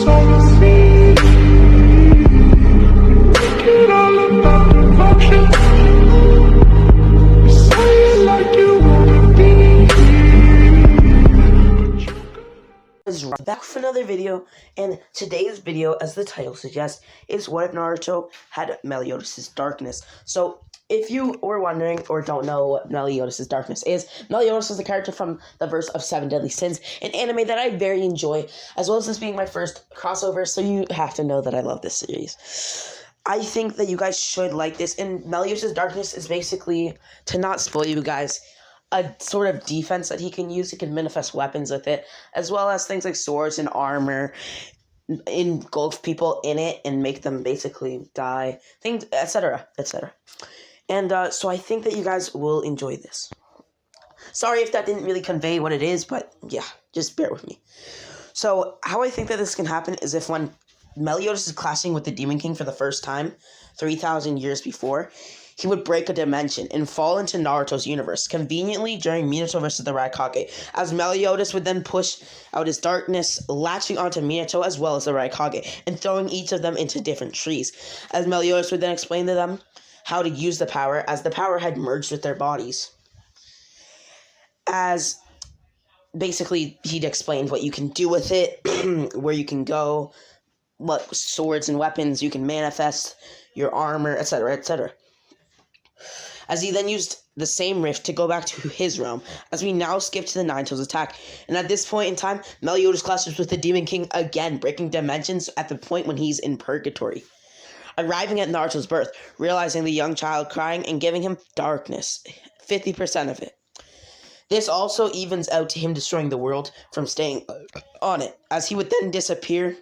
all you see. Make it all about devotion. You say it like you wanna be. Back with another video, and today's video, as the title suggests, is what if Naruto had Meliodas' darkness. So, if you were wondering or don't know what Meliodas' darkness is, Meliodas is a character from the verse of Seven Deadly Sins, an anime that I very enjoy, as well as this being my first crossover, so you have to know that I love this series. I think that you guys should like this, and Meliodas' darkness is basically, to not spoil you guys, a sort of defense that he can use. He can manifest weapons with it, as well as things like swords and armor, engulf people in it and make them basically die, things, etc., etc. And so I think that you guys will enjoy this. Sorry if that didn't really convey what it is, but yeah, just bear with me. So how I think that this can happen is if when Meliodas is clashing with the Demon King for the first time, 3,000 years before, he would break a dimension and fall into Naruto's universe, conveniently during Minato versus the Raikage, as Meliodas would then push out his darkness, latching onto Minato as well as the Raikage, and throwing each of them into different trees, as Meliodas would then explain to them how to use the power, as the power had merged with their bodies. As basically he'd explained what you can do with it, where you can go, what swords and weapons you can manifest, your armor, etc., etc. As he then used the same rift to go back to his realm, as we now skip to the Nine-Tails attack. And at this point in time, Meliodas clashes with the Demon King again, breaking dimensions at the point when he's in purgatory. Arriving at Naruto's birth, realizing the young child crying and giving him darkness, 50% of it. This also evens out to him destroying the world from staying on it, as he would then disappear.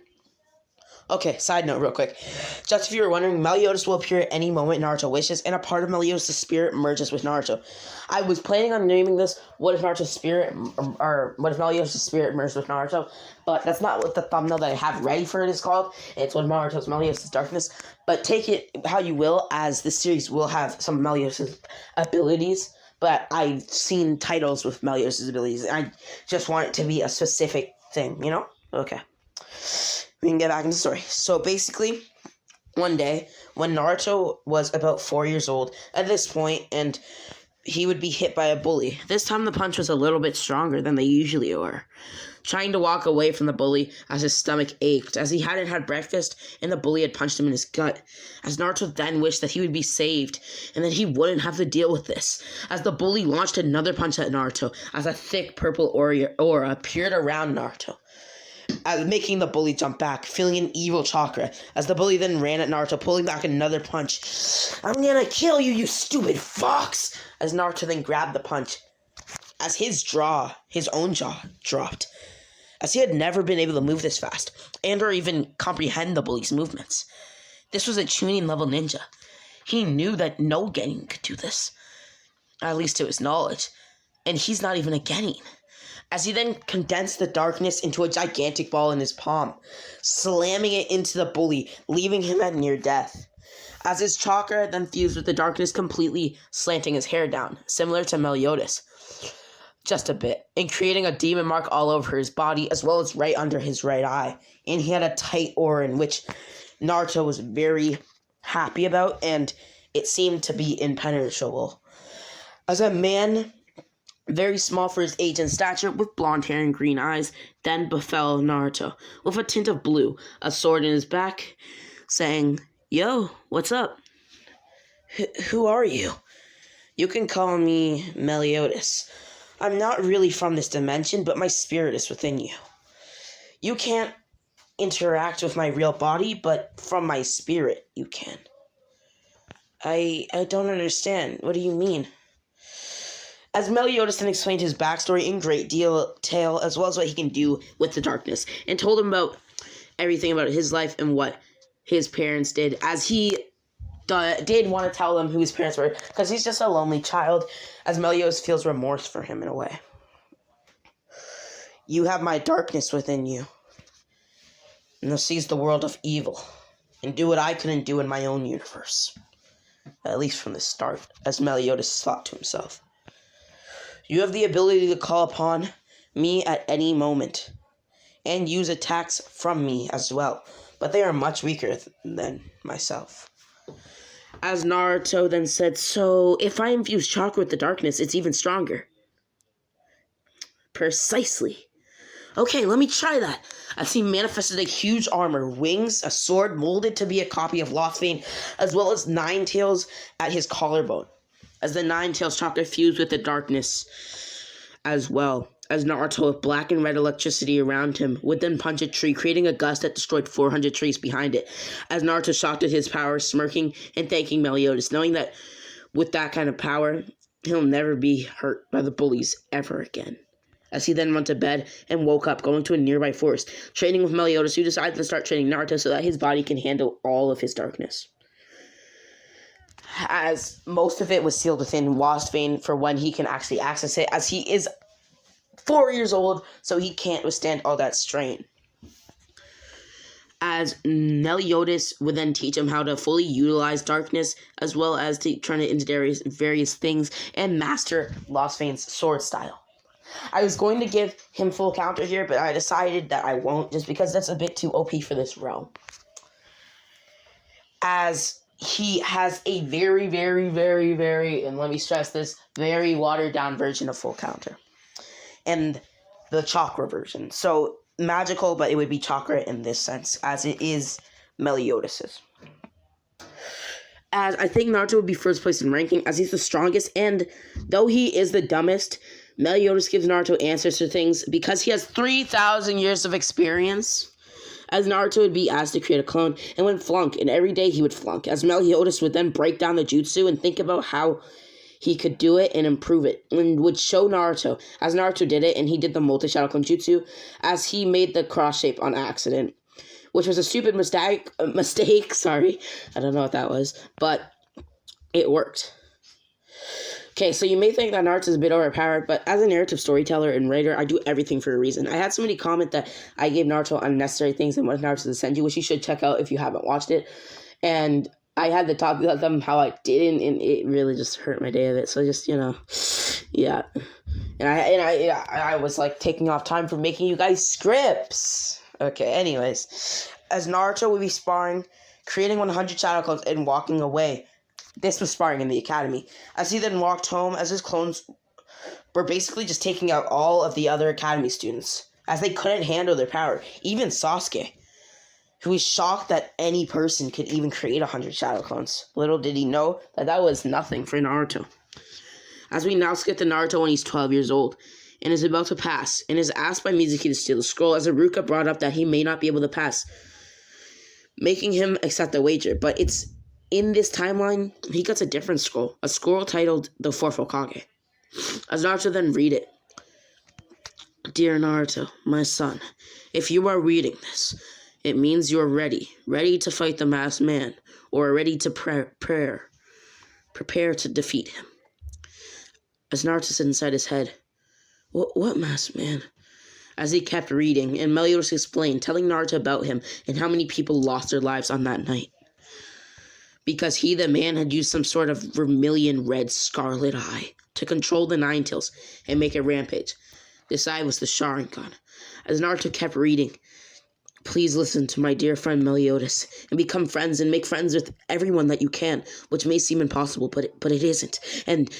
Okay, side note real quick. Just if you were wondering, Meliodas will appear at any moment Naruto wishes, and a part of Meliodas' spirit merges with Naruto. I was planning on naming this, what if Naruto's spirit, or what if Meliodas' spirit merged with Naruto, but that's not what the thumbnail that I have ready for it is called. It's what if Naruto's Meliodas' darkness. But take it how you will, as this series will have some Meliodas' abilities, but I've seen titles with Meliodas' abilities, and I just want it to be a specific thing, you know? Okay. We can get back into the story. So basically, one day, when Naruto was about 4 years old, at this point, and he would be hit by a bully. This time the punch was a little bit stronger than they usually are. Trying to walk away from the bully as his stomach ached, as he hadn't had breakfast and the bully had punched him in his gut. As Naruto then wished that he would be saved and that he wouldn't have to deal with this. As the bully launched another punch at Naruto, as a thick purple aura appeared around Naruto, making the bully jump back, feeling an evil chakra, as the bully then ran at Naruto, pulling back another punch. "I'm gonna kill you, you stupid fox!" As Naruto then grabbed the punch, as his own jaw, dropped, as he had never been able to move this fast, and or even comprehend the bully's movements. This was a Chunin level ninja. He knew that no Genin could do this, at least to his knowledge, and he's not even a Genin. As he then condensed the darkness into a gigantic ball in his palm, slamming it into the bully, leaving him at near death. As his chakra then fused with the darkness, completely slanting his hair down, similar to Meliodas, just a bit, and creating a demon mark all over his body, as well as right under his right eye. And he had a tight aura in which Naruto was very happy about, and it seemed to be impenetrable. As a man very small for his age and stature, with blonde hair and green eyes, then befell Naruto, with a tint of blue, a sword in his back, saying, "Yo, what's up? Who are you? You can call me Meliodas. I'm not really from this dimension, but my spirit is within you. You can't interact with my real body, but from my spirit, you can." I don't understand. What do you mean? As Meliodas then explained his backstory in great detail, as well as what he can do with the darkness, and told him about everything about his life and what his parents did, as he did want to tell them who his parents were, because he's just a lonely child, as Meliodas feels remorse for him in a way. "You have my darkness within you, and they'll seize the world of evil, and do what I couldn't do in my own universe. At least from the start," as Meliodas thought to himself. "You have the ability to call upon me at any moment, and use attacks from me as well, but they are much weaker than myself. As Naruto then said, so if I infuse chakra with the darkness, it's even stronger. Precisely. Okay, let me try that. As he manifested a huge armor, wings, a sword molded to be a copy of Lothfane, as well as 9 tails at his collarbone. As the 9 tails chakra fused with the darkness as well. As Naruto, with black and red electricity around him, would then punch a tree, creating a gust that destroyed 400 trees behind it. As Naruto shocked at his power, smirking and thanking Meliodas, knowing that with that kind of power, he'll never be hurt by the bullies ever again. As he then went to bed and woke up, going to a nearby forest, training with Meliodas, who decided to start training Naruto so that his body can handle all of his darkness. As most of it was sealed within Lothfane for when he can actually access it, as he is 4 years old, so he can't withstand all that strain. As Meliodas would then teach him how to fully utilize darkness, as well as to turn it into various things, and master Lothfane's sword style. I was going to give him full counter here, but I decided that I won't, just because that's a bit too OP for this realm. As he has a very, very, very, very, and let me stress this, very watered down version of full counter. And the chakra version. So, magical, but it would be chakra in this sense, as it is Meliodas's. As I think Naruto would be first place in ranking, as he's the strongest, and though he is the dumbest, Meliodas gives Naruto answers to things because he has 3,000 years of experience. As Naruto would be asked to create a clone and would flunk, and every day he would flunk. As Meliodas would then break down the jutsu and think about how he could do it and improve it, and would show Naruto as Naruto did it, and he did the multi-shadow clone jutsu as he made the cross shape on accident, which was a stupid mistake, sorry, I don't know what that was, but it worked. Okay, so you may think that Naruto is a bit overpowered, but as a narrative storyteller and writer, I do everything for a reason. I had somebody comment that I gave Naruto unnecessary things and wanted Naruto to send you, which you should check out if you haven't watched it, and I had to talk about them how I didn't, and it really just hurt my day of it. So just, yeah. And I was like taking off time for making you guys scripts. Okay, anyways, as Naruto would be sparring, creating 100 shadow clones and walking away. This was sparring in the academy. As he then walked home, as his clones were basically just taking out all of the other academy students, as they couldn't handle their power. Even Sasuke, who was shocked that any person could even create 100 shadow clones. Little did he know that that was nothing for Naruto. As we now skip to Naruto when he's 12 years old, and is about to pass, and is asked by Mizuki to steal the scroll, as Iruka brought up that he may not be able to pass, making him accept the wager. But it's in this timeline, he gets a different scroll, a scroll titled the Fourth Hokage. As Naruto then read it, Dear Naruto, my son, if you are reading this, it means you're ready to fight the masked man, or ready to prepare to defeat him. As Naruto said inside his head, What masked man? As he kept reading, and Meliodas explained, telling Naruto about him and how many people lost their lives on that night. Because he, the man, had used some sort of vermilion red scarlet eye to control the Nine Tails and make a rampage. This eye was the Sharingan. As Naruto kept reading, Please listen to my dear friend Meliodas and become friends and make friends with everyone that you can, which may seem impossible, but it isn't. And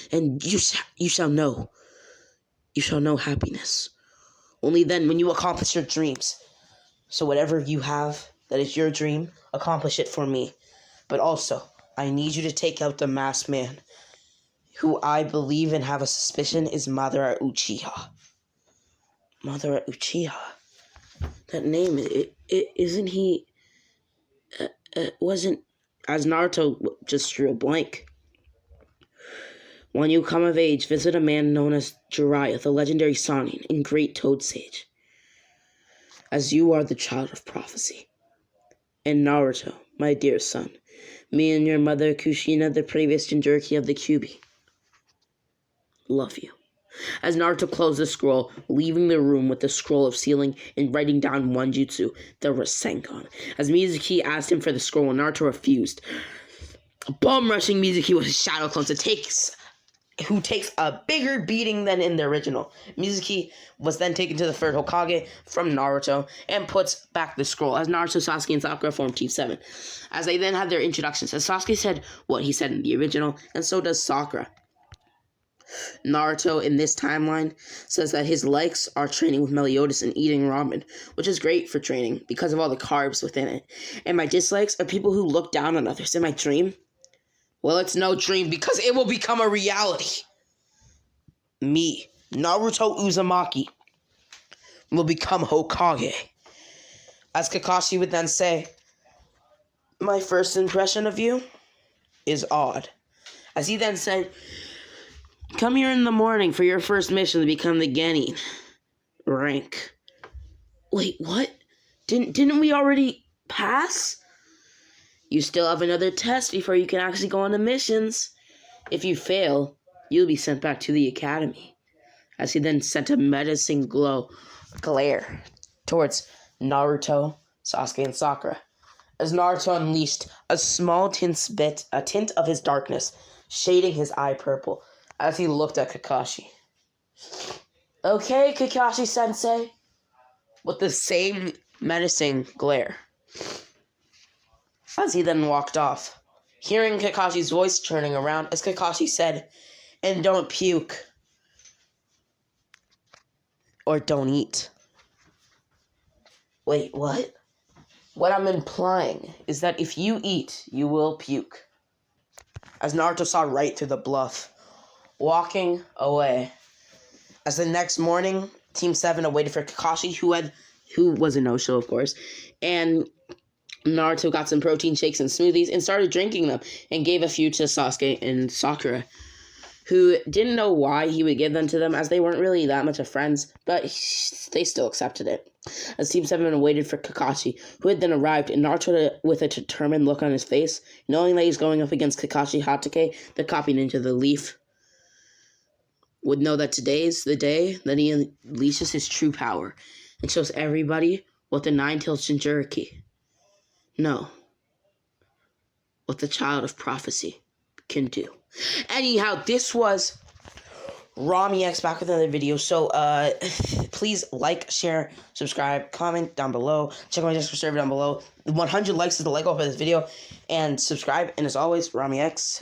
you shall know. You shall know happiness. Only then, when you accomplish your dreams. So whatever you have that is your dream, accomplish it for me. But also, I need you to take out the masked man, who I believe and have a suspicion is Madara Uchiha. Madara Uchiha. That name, isn't he... wasn't... As Naruto just drew a blank. When you come of age, visit a man known as Jiraiya, the legendary Sannin, and great Toad Sage. As you are the child of prophecy. And Naruto, my dear son, me and your mother, Kushina, the previous Jinchuriki of the Kyuubi, love you. As Naruto closed the scroll, leaving the room with the scroll of sealing and writing down one jutsu, the Rasengan. As Mizuki asked him for the scroll, Naruto refused. Bum rushing Mizuki with his shadow clones. It takes who takes a bigger beating than in the original. Mizuki was then taken to the third Hokage from Naruto and puts back the scroll as Naruto, Sasuke, and Sakura form Team 7. As they then had their introductions, as Sasuke said what he said in the original, and so does Sakura. Naruto in this timeline says that his likes are training with Meliodas and eating ramen, which is great for training because of all the carbs within it. And my dislikes are people who look down on others. In my dream, well, it's no dream because it will become a reality. Me, Naruto Uzumaki, will become Hokage. As Kakashi would then say, my first impression of you is odd. As he then said, come here in the morning for your first mission to become the Genin rank. Wait, what? Didn't we already pass? You still have another test before you can actually go on the missions. If you fail, you'll be sent back to the academy. As he then sent a menacing glare towards Naruto, Sasuke, and Sakura. As Naruto unleashed a small tint of his darkness, shading his eye purple, as he looked at Kakashi. Okay, Kakashi-sensei, with the same menacing glare. As he then walked off, hearing Kakashi's voice turning around, as Kakashi said, and don't puke. Or don't eat. Wait, what? What I'm implying is that if you eat, you will puke. As Naruto saw right through the bluff, walking away. As the next morning, Team 7 awaited for Kakashi, who was a no-show, of course, and Naruto got some protein shakes and smoothies and started drinking them and gave a few to Sasuke and Sakura, who didn't know why he would give them to them as they weren't really that much of friends, but they still accepted it. As Team 7 waited for Kakashi, who had then arrived, and Naruto, with a determined look on his face, knowing that he's going up against Kakashi Hatake, the copy ninja, the Leaf, would know that today's the day that he unleashes his true power and shows everybody what the Nine-Tailed Jinchuriki, no, what the Child of Prophecy can do. Anyhow, this was Rami X back with another video. So, please like, share, subscribe, comment down below. Check out my Discord server down below. 100 likes is the like off of this video. And subscribe. And as always, Rami X.